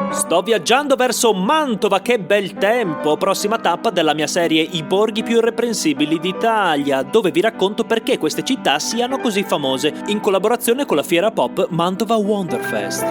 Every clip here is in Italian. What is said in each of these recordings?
Sto viaggiando verso Mantova, che bel tempo! Prossima tappa della mia serie I borghi più irreprensibili d'Italia, dove vi racconto perché queste città siano così famose, in collaborazione con la fiera pop Mantova Wonderfest.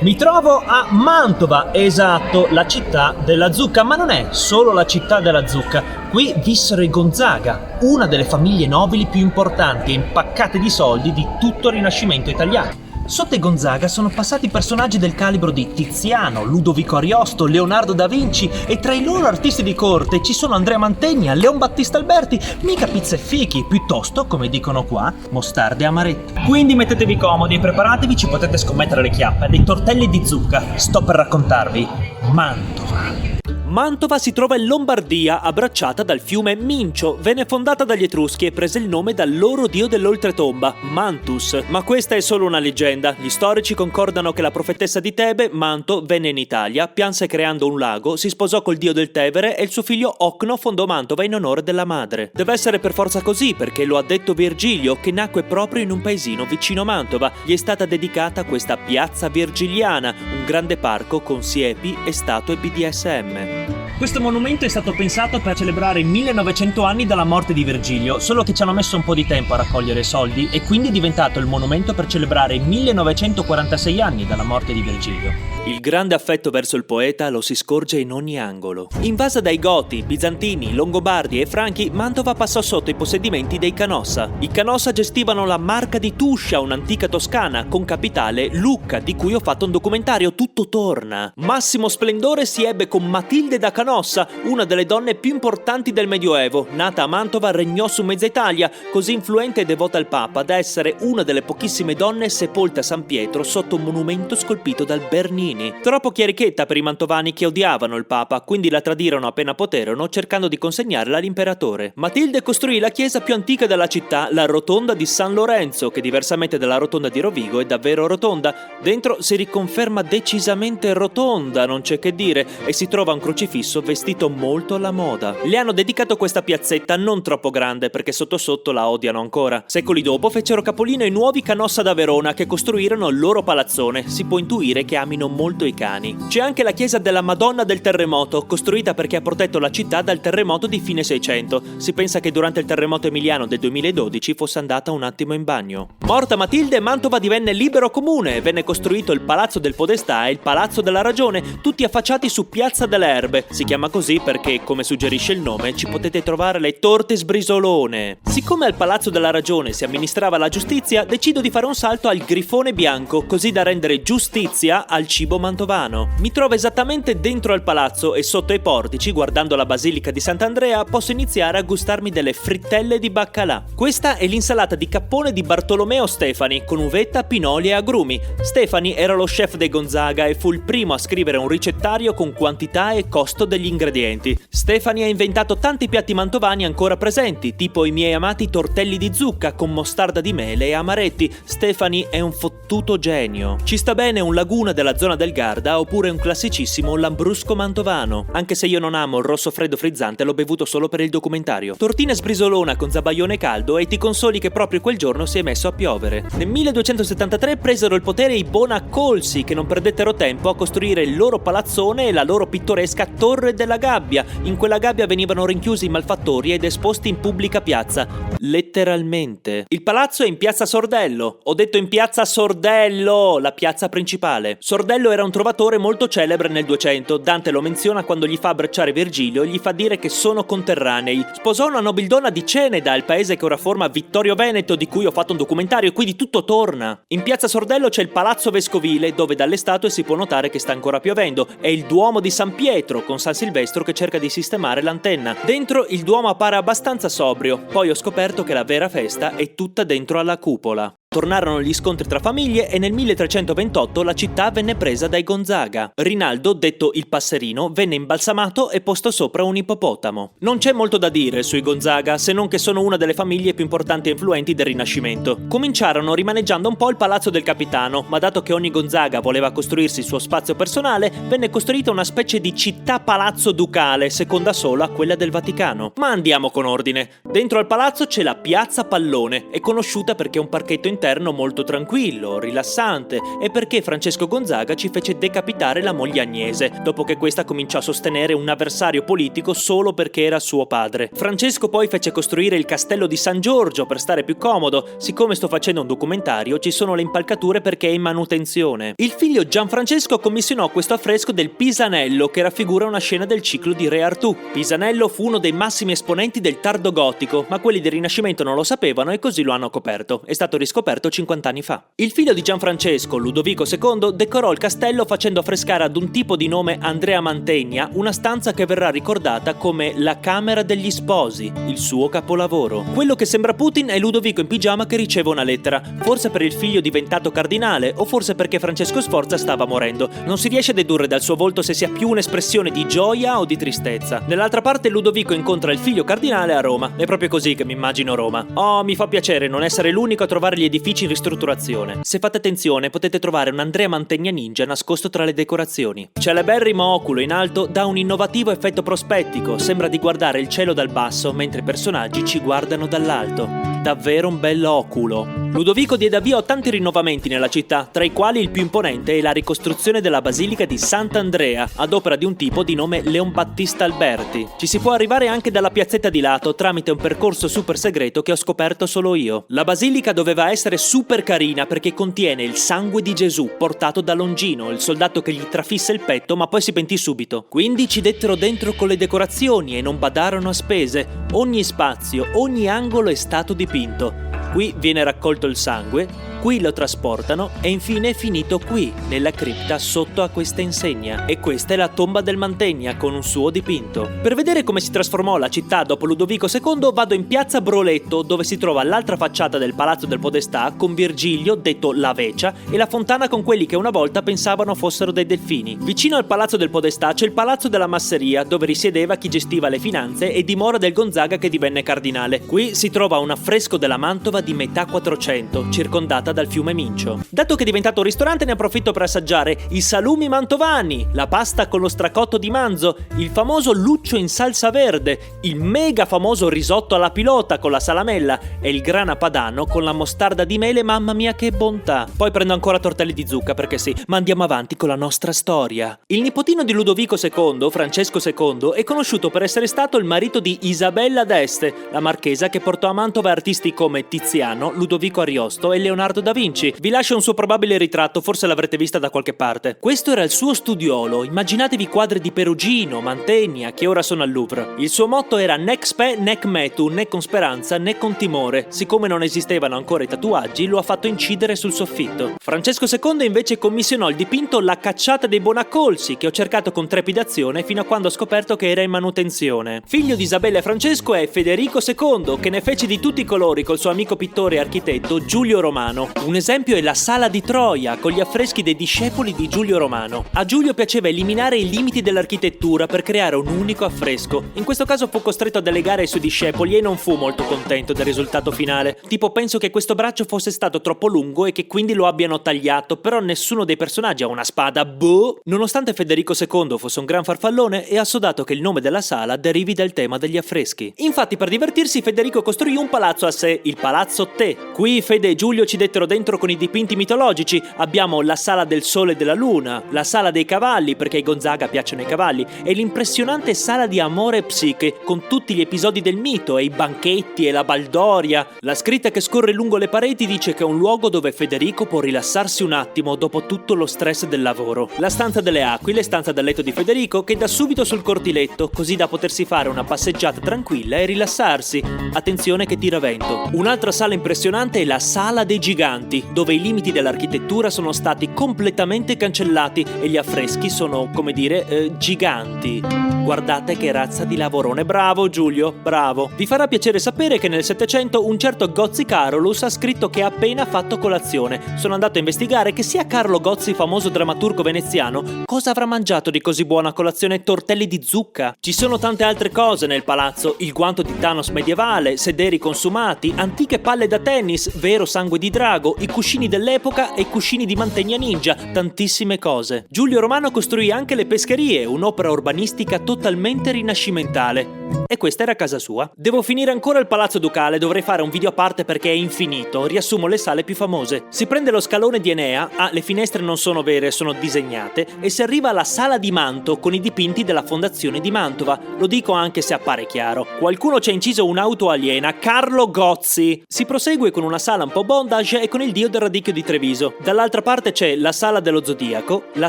Mi trovo a Mantova, esatto, la città della zucca, ma non è solo la città della zucca. Qui vissero i Gonzaga, una delle famiglie nobili più importanti e impaccate di soldi di tutto il Rinascimento italiano. Sotto i Gonzaga sono passati personaggi del calibro di Tiziano, Ludovico Ariosto, Leonardo da Vinci e tra i loro artisti di corte ci sono Andrea Mantegna, Leon Battista Alberti, mica pizza e fichi, piuttosto, come dicono qua, mostarde e amaretti. Quindi mettetevi comodi e preparatevi, ci potete scommettere le chiappe, dei tortelli di zucca. Sto per raccontarvi Mantova. Mantova si trova in Lombardia, abbracciata dal fiume Mincio. Venne fondata dagli Etruschi e prese il nome dal loro dio dell'oltretomba, Mantus. Ma questa è solo una leggenda. Gli storici concordano che la profetessa di Tebe, Manto, venne in Italia, pianse creando un lago, si sposò col dio del Tevere e il suo figlio Ocno fondò Mantova in onore della madre. Deve essere per forza così, perché lo ha detto Virgilio, che nacque proprio in un paesino vicino Mantova. Gli è stata dedicata questa piazza virgiliana, un grande parco con siepi e statue BDSM. Questo monumento è stato pensato per celebrare i 1900 anni dalla morte di Virgilio, solo che ci hanno messo un po' di tempo a raccogliere soldi e quindi è diventato il monumento per celebrare i 1946 anni dalla morte di Virgilio. Il grande affetto verso il poeta lo si scorge in ogni angolo. Invasa dai Goti, Bizantini, Longobardi e Franchi, Mantova passò sotto i possedimenti dei Canossa. I Canossa gestivano la Marca di Tuscia, un'antica Toscana, con capitale Lucca, di cui ho fatto un documentario. Tutto torna. Massimo splendore si ebbe con Matilde da Canossa, una delle donne più importanti del Medioevo. Nata a Mantova, regnò su mezza Italia, così influente e devota al Papa da essere una delle pochissime donne sepolte a San Pietro sotto un monumento scolpito dal Bernini. Troppo chierichetta per i mantovani che odiavano il Papa, quindi la tradirono appena poterono, cercando di consegnarla all'imperatore. Matilde costruì la chiesa più antica della città, la rotonda di San Lorenzo, che diversamente dalla rotonda di Rovigo è davvero rotonda. Dentro si riconferma decisamente rotonda, non c'è che dire, e si trova un crocifisso vestito molto alla moda. Le hanno dedicato questa piazzetta non troppo grande, perché sotto sotto la odiano ancora. Secoli dopo fecero capolino i nuovi Canossa da Verona, che costruirono il loro palazzone. Si può intuire che amino molto i cani. C'è anche la chiesa della Madonna del Terremoto, costruita perché ha protetto la città dal terremoto di fine 600. Si pensa che durante il terremoto emiliano del 2012 fosse andata un attimo in bagno. Morta Matilde, Mantova divenne libero comune. Venne costruito il Palazzo del Podestà e il Palazzo della Ragione, tutti affacciati su Piazza delle Erbe. Si chiama così perché, come suggerisce il nome, ci potete trovare le torte sbrisolone. Siccome al Palazzo della Ragione si amministrava la giustizia, decido di fare un salto al Grifone Bianco, così da rendere giustizia al cibo mantovano. Mi trovo esattamente dentro al palazzo e sotto ai portici, guardando la Basilica di Sant'Andrea, posso iniziare a gustarmi delle frittelle di baccalà. Questa è l'insalata di cappone di Bartolomeo Stefani, con uvetta, pinoli e agrumi. Stefani era lo chef dei Gonzaga e fu il primo a scrivere un ricettario con quantità e costo degli ingredienti. Stefani ha inventato tanti piatti mantovani ancora presenti, tipo i miei amati tortelli di zucca con mostarda di mele e amaretti. Stefani è un fottuto genio. Ci sta bene un laguna della zona del Garda oppure un classicissimo lambrusco mantovano. Anche se io non amo il rosso freddo frizzante, l'ho bevuto solo per il documentario. Tortina sbrisolona con zabaione caldo e ti consoli che proprio quel giorno si è messo a piovere. Nel 1273 presero il potere i Bonaccolsi, che non perdettero tempo a costruire il loro palazzone e la loro pittoresca Torre della Gabbia. In quella gabbia venivano rinchiusi i malfattori ed esposti in pubblica piazza. Letteralmente. Il palazzo è in piazza Sordello. Ho detto in piazza Sordello, la piazza principale. Sordello era un trovatore molto celebre nel 200. Dante lo menziona quando gli fa abbracciare Virgilio e gli fa dire che sono conterranei. Sposò una nobildonna di Ceneda, il paese che ora forma Vittorio Veneto, di cui ho fatto un documentario, e quindi tutto torna. In piazza Sordello c'è il Palazzo Vescovile, dove dalle statue si può notare che sta ancora piovendo, e il Duomo di San Pietro, con San Silvestro che cerca di sistemare l'antenna. Dentro il Duomo appare abbastanza sobrio, poi ho scoperto che la vera festa è tutta dentro alla cupola. Tornarono gli scontri tra famiglie e nel 1328 la città venne presa dai Gonzaga. Rinaldo, detto il Passerino, venne imbalsamato e posto sopra un ippopotamo. Non c'è molto da dire sui Gonzaga, se non che sono una delle famiglie più importanti e influenti del Rinascimento. Cominciarono rimaneggiando un po' il palazzo del capitano, ma dato che ogni Gonzaga voleva costruirsi il suo spazio personale, venne costruita una specie di città-palazzo ducale, seconda solo a quella del Vaticano. Ma andiamo con ordine. Dentro al palazzo c'è la Piazza Pallone, è conosciuta perché è un parchetto interno molto tranquillo, rilassante, e perché Francesco Gonzaga ci fece decapitare la moglie Agnese, dopo che questa cominciò a sostenere un avversario politico solo perché era suo padre. Francesco poi fece costruire il castello di San Giorgio per stare più comodo. Siccome sto facendo un documentario, ci sono le impalcature perché è in manutenzione. Il figlio Gianfrancesco commissionò questo affresco del Pisanello, che raffigura una scena del ciclo di Re Artù. Pisanello fu uno dei massimi esponenti del tardo gotico, ma quelli del Rinascimento non lo sapevano e così lo hanno coperto. È stato riscoperto 50 anni fa. Il figlio di Gianfrancesco, Ludovico II, decorò il castello facendo affrescare ad un tipo di nome Andrea Mantegna una stanza che verrà ricordata come la Camera degli Sposi, il suo capolavoro. Quello che sembra Putin è Ludovico in pigiama che riceve una lettera, forse per il figlio diventato cardinale o forse perché Francesco Sforza stava morendo. Non si riesce a dedurre dal suo volto se sia più un'espressione di gioia o di tristezza. Nell'altra parte Ludovico incontra il figlio cardinale a Roma. È proprio così che mi immagino Roma. Oh, mi fa piacere non essere l'unico a trovare gli edifici in ristrutturazione. Se fate attenzione potete trovare un Andrea Mantegna ninja nascosto tra le decorazioni. Celeberrimo oculo in alto dà un innovativo effetto prospettico, sembra di guardare il cielo dal basso mentre i personaggi ci guardano dall'alto. Davvero un bell'oculo. Ludovico diede avvio a tanti rinnovamenti nella città, tra i quali il più imponente è la ricostruzione della basilica di Sant'Andrea, ad opera di un tipo di nome Leon Battista Alberti. Ci si può arrivare anche dalla piazzetta di lato tramite un percorso super segreto che ho scoperto solo io. La basilica doveva essere super carina perché contiene il sangue di Gesù portato da Longino, il soldato che gli trafisse il petto ma poi si pentì subito. Quindi ci dettero dentro con le decorazioni e non badarono a spese. Ogni spazio, ogni angolo è stato dipinto. Qui viene raccolto il sangue, qui lo trasportano e infine è finito qui, nella cripta sotto a questa insegna. E questa è la tomba del Mantegna con un suo dipinto. Per vedere come si trasformò la città dopo Ludovico II vado in piazza Broletto, dove si trova l'altra facciata del Palazzo del Podestà con Virgilio, detto La Vecia, e la fontana con quelli che una volta pensavano fossero dei delfini. Vicino al Palazzo del Podestà c'è il Palazzo della Masseria, dove risiedeva chi gestiva le finanze e dimora del Gonzaga che divenne cardinale. Qui si trova un affresco della Mantova di metà 400, circondata dal fiume Mincio. Dato che è diventato un ristorante ne approfitto per assaggiare i salumi mantovani, la pasta con lo stracotto di manzo, il famoso luccio in salsa verde, il mega famoso risotto alla pilota con la salamella e il grana padano con la mostarda di mele, mamma mia che bontà. Poi prendo ancora tortelli di zucca perché sì, ma andiamo avanti con la nostra storia. Il nipotino di Ludovico II, Francesco II, è conosciuto per essere stato il marito di Isabella d'Este, la marchesa che portò a Mantova artisti come Tiziano, Ludovico Ariosto e Leonardo da Vinci. Vi lascio un suo probabile ritratto, forse l'avrete vista da qualche parte. Questo era il suo studiolo, immaginatevi quadri di Perugino, Mantegna, che ora sono al Louvre. Il suo motto era nec spe nec metu, né con speranza né con timore. Siccome non esistevano ancora i tatuaggi, lo ha fatto incidere sul soffitto. Francesco II invece commissionò il dipinto La cacciata dei Bonaccolsi, che ho cercato con trepidazione fino a quando ho scoperto che era in manutenzione. Figlio di Isabella e Francesco è Federico II, che ne fece di tutti i colori col suo amico pittore e architetto Giulio Romano. Un esempio è la Sala di Troia, con gli affreschi dei discepoli di Giulio Romano. A Giulio piaceva eliminare i limiti dell'architettura per creare un unico affresco. In questo caso fu costretto a delegare ai suoi discepoli e non fu molto contento del risultato finale. Tipo, penso che questo braccio fosse stato troppo lungo e che quindi lo abbiano tagliato, però nessuno dei personaggi ha una spada, boh! Nonostante Federico II fosse un gran farfallone, è assodato che il nome della sala derivi dal tema degli affreschi. Infatti, per divertirsi, Federico costruì un palazzo a sé, il Palazzo Te. Qui Fede e Giulio ci dettero dentro con i dipinti mitologici. Abbiamo la Sala del Sole e della Luna, la Sala dei Cavalli, perché ai Gonzaga piacciono i cavalli, e l'impressionante Sala di Amore e Psiche, con tutti gli episodi del mito e i banchetti e la baldoria. La scritta che scorre lungo le pareti dice che è un luogo dove Federico può rilassarsi un attimo dopo tutto lo stress del lavoro. La stanza delle aquile, stanza del letto di Federico, che dà subito sul cortiletto, così da potersi fare una passeggiata tranquilla e rilassarsi. Attenzione che tira vento. Un'altra sala impressionante è la Sala dei Giganti, dove i limiti dell'architettura sono stati completamente cancellati e gli affreschi sono, come dire, giganti. Guardate che razza di lavorone, bravo Giulio, bravo. Vi farà piacere sapere che nel Settecento un certo Gozzi Carolus ha scritto che ha appena fatto colazione. Sono andato a investigare che sia Carlo Gozzi, famoso drammaturgo veneziano, cosa avrà mangiato di così buona colazione, tortelli di zucca. Ci sono tante altre cose nel palazzo, il guanto di Thanos medievale, sederi consumati, antiche palle da tennis, vero sangue di drago, i cuscini dell'epoca e i cuscini di Mantegna Ninja, tantissime cose. Giulio Romano costruì anche le pescherie, un'opera urbanistica totalmente rinascimentale. E questa era casa sua. Devo finire ancora il Palazzo Ducale, dovrei fare un video a parte perché è infinito, riassumo le sale più famose. Si prende lo scalone di Enea, le finestre non sono vere, sono disegnate, e si arriva alla Sala di Manto con i dipinti della Fondazione di Mantova. Lo dico anche se appare chiaro. Qualcuno ci ha inciso un'auto aliena, Carlo Gozzi. Si prosegue con una sala un po' bondage e con il dio del radicchio di Treviso. Dall'altra parte c'è la Sala dello Zodiaco, la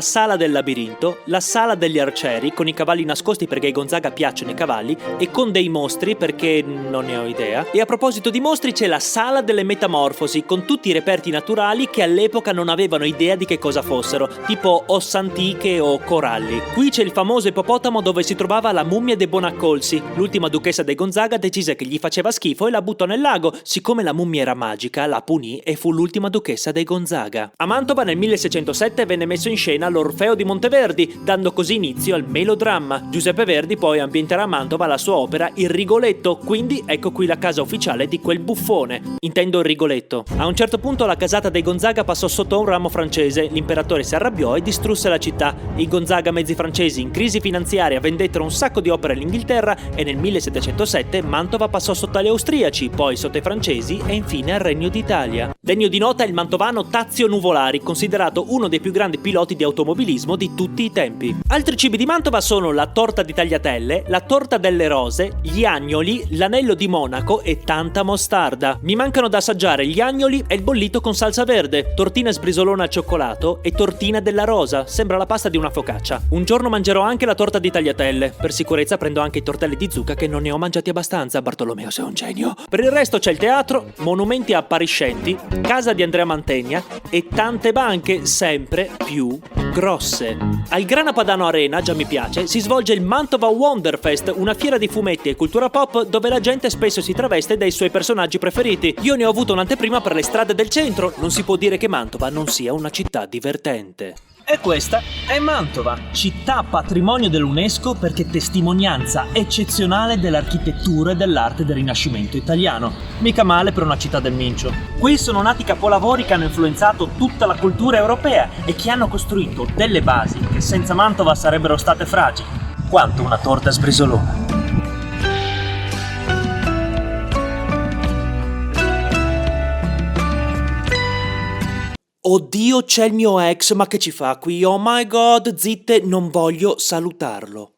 Sala del Labirinto, la Sala degli Arcieri, con i cavalli nascosti perché ai Gonzaga piacciono i cavalli, e con dei mostri perché non ne ho idea. E a proposito di mostri c'è la Sala delle Metamorfosi con tutti i reperti naturali che all'epoca non avevano idea di che cosa fossero, tipo ossa antiche o coralli. Qui c'è il famoso ippopotamo dove si trovava la mummia dei Bonaccolsi. L'ultima duchessa dei Gonzaga decise che gli faceva schifo e la buttò nel lago. Siccome la mummia era magica, la punì e fu l'ultima duchessa dei Gonzaga. A Mantova nel 1607 venne messo in scena l'Orfeo di Monteverdi, dando così inizio al melodramma. Giuseppe Verdi poi ambienterà a Mantova la sua opera Il Rigoletto, quindi ecco qui la casa ufficiale di quel buffone. Intendo il Rigoletto. A un certo punto la casata dei Gonzaga passò sotto un ramo francese, l'imperatore si arrabbiò e distrusse la città. I Gonzaga, mezzi francesi in crisi finanziaria, vendettero un sacco di opere all'Inghilterra e nel 1707 Mantova passò sotto agli austriaci, poi sotto ai francesi e infine al Regno d'Italia. Degno di nota è il mantovano Tazio Nuvolari, considerato uno dei più grandi piloti di automobilismo di tutti i tempi. Altri cibi di Mantova sono la torta di tagliatelle, la torta delle rose, gli agnoli, l'anello di Monaco e tanta mostarda. Mi mancano da assaggiare gli agnoli e il bollito con salsa verde, tortina sbrisolona al cioccolato e tortina della rosa, sembra la pasta di una focaccia. Un giorno mangerò anche la torta di tagliatelle, per sicurezza prendo anche i tortelli di zucca che non ne ho mangiati abbastanza, Bartolomeo sei un genio. Per il resto c'è il teatro, monumenti appariscenti, casa di Andrea Mantegna e tante banche sempre più grosse. Al Grana Padano Arena, già mi piace, si svolge il Mantova Wonderfest, una fiera di fumetti e cultura pop dove la gente spesso si traveste dai suoi personaggi preferiti. Io ne ho avuto un'anteprima per le strade del centro, non si può dire che Mantova non sia una città divertente. E questa è Mantova, città patrimonio dell'UNESCO perché testimonianza eccezionale dell'architettura e dell'arte del Rinascimento italiano. Mica male per una città del Mincio. Qui sono nati capolavori che hanno influenzato tutta la cultura europea e che hanno costruito delle basi che senza Mantova sarebbero state fragili, quanto una torta sbrisolona. Oddio, c'è il mio ex, ma che ci fa qui? Oh my god, zitte, non voglio salutarlo.